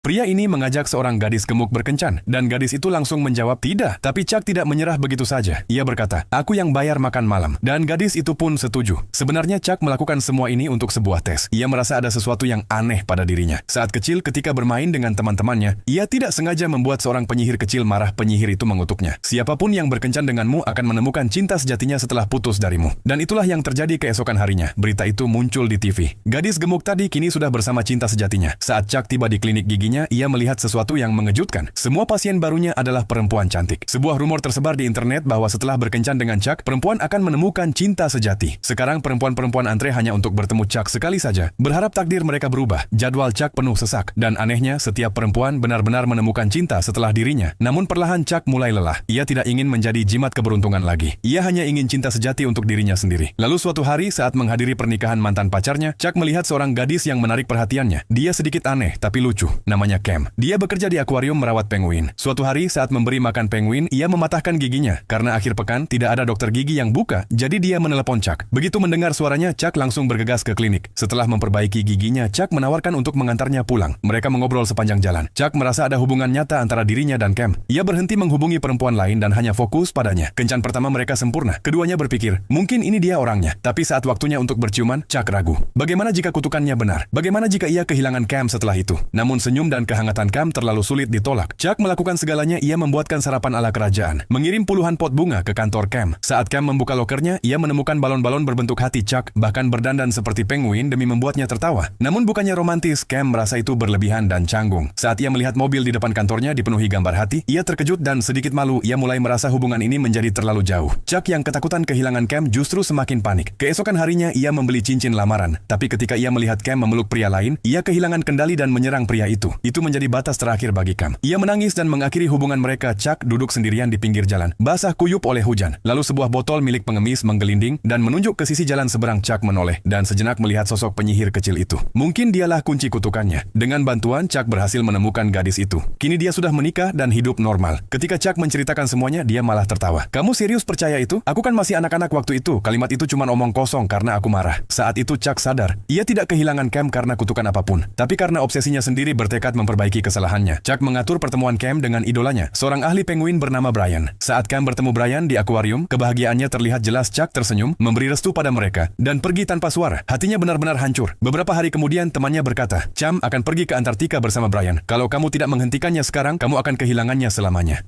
Pria ini mengajak seorang gadis gemuk berkencan, dan gadis itu langsung menjawab tidak. Tapi Chuck tidak menyerah begitu saja. Ia berkata, aku yang bayar makan malam. Dan gadis itu pun setuju. Sebenarnya Chuck melakukan semua ini untuk sebuah tes. Ia merasa ada sesuatu yang aneh pada dirinya. Saat kecil ketika bermain dengan teman-temannya, ia tidak sengaja membuat seorang penyihir kecil marah. Penyihir itu mengutuknya. Siapapun yang berkencan denganmu akan menemukan cinta sejatinya setelah putus darimu. Dan itulah yang terjadi keesokan harinya. Berita itu muncul di TV. Gadis gemuk tadi kini sudah bersama cinta sejatinya. Saat Chuck tiba di klinik giginya, ia melihat sesuatu yang mengejutkan. Semua pasien barunya adalah perempuan cantik. Sebuah rumor tersebar di internet bahwa setelah berkencan dengan Chuck, perempuan akan menemukan cinta sejati. Sekarang perempuan-perempuan antre hanya untuk bertemu Chuck sekali saja, berharap takdir mereka berubah. Jadwal Chuck penuh sesak, dan anehnya setiap perempuan benar-benar menemukan cinta setelah dirinya. Namun perlahan Chuck mulai lelah. Ia tidak ingin menjadi jimat keberuntungan lagi. Ia hanya ingin cinta sejati untuk dirinya sendiri. Lalu suatu hari saat menghadiri pernikahan mantan pacarnya, Chuck melihat seorang gadis yang menarik perhatiannya. Dia sedikit aneh tapi lucu. Namanya Cam. Dia bekerja di akuarium merawat penguin. Suatu hari saat memberi makan penguin, ia mematahkan giginya. Karena akhir pekan tidak ada dokter gigi yang buka, jadi dia menelepon Chuck. Begitu mendengar suaranya, Chuck langsung bergegas ke klinik. Setelah memperbaiki giginya, Chuck menawarkan untuk mengantarnya pulang. Mereka mengobrol sepanjang jalan. Chuck merasa ada hubungan nyata antara dirinya dan Cam. Ia berhenti menghubungi perempuan lain dan hanya fokus padanya. Kencan pertama mereka sempurna. Keduanya berpikir, mungkin ini dia orangnya. Tapi saat waktunya untuk berciuman, Chuck ragu. Bagaimana jika kutukannya benar? Bagaimana jika ia kehilangan Cam setelah itu? Namun senyum dan kehangatan Cam terlalu sulit ditolak. Chuck melakukan segalanya. Ia membuatkan sarapan ala kerajaan, mengirim puluhan pot bunga ke kantor Cam. Saat Cam membuka lokernya, ia menemukan balon-balon berbentuk hati Chuck, bahkan berdandan seperti penguin demi membuatnya tertawa. Namun bukannya romantis, Cam merasa itu berlebihan dan canggung. Saat ia melihat mobil di depan kantornya dipenuhi gambar hati, ia terkejut dan sedikit malu. Ia mulai merasa hubungan ini menjadi terlalu jauh. Chuck yang ketakutan kehilangan Cam justru semakin panik. Keesokan harinya ia membeli cincin lamaran. Tapi ketika ia melihat Cam memeluk pria lain, ia kehilangan kendali dan menyerang pria itu. Itu menjadi batas terakhir bagi Cam. Ia menangis dan mengakhiri hubungan mereka. Chuck duduk sendirian di pinggir jalan, basah kuyup oleh hujan. Lalu sebuah botol milik pengemis menggelinding dan menunjuk ke sisi jalan seberang. Chuck menoleh dan sejenak melihat sosok penyihir kecil itu. Mungkin dialah kunci kutukannya. Dengan bantuan Chuck berhasil menemukan gadis itu. Kini dia sudah menikah dan hidup normal. Ketika Chuck menceritakan semuanya, dia malah tertawa. Kamu serius percaya itu? Aku kan masih anak-anak waktu itu. Kalimat itu cuma omong kosong karena aku marah. Saat itu Chuck sadar, ia tidak kehilangan Cam karena kutukan apapun, tapi karena obsesinya sendiri bertekad memperbaiki kesalahannya. Chuck mengatur pertemuan Cam dengan idolanya, seorang ahli penguin bernama Brian. Saat Cam bertemu Brian di akuarium, kebahagiaannya terlihat jelas. Chuck tersenyum, memberi restu pada mereka, dan pergi tanpa suara. Hatinya benar-benar hancur. Beberapa hari kemudian temannya berkata, Cam akan pergi ke Antartika bersama Brian. Kalau kamu tidak menghentikannya sekarang, kamu akan kehilangannya selamanya.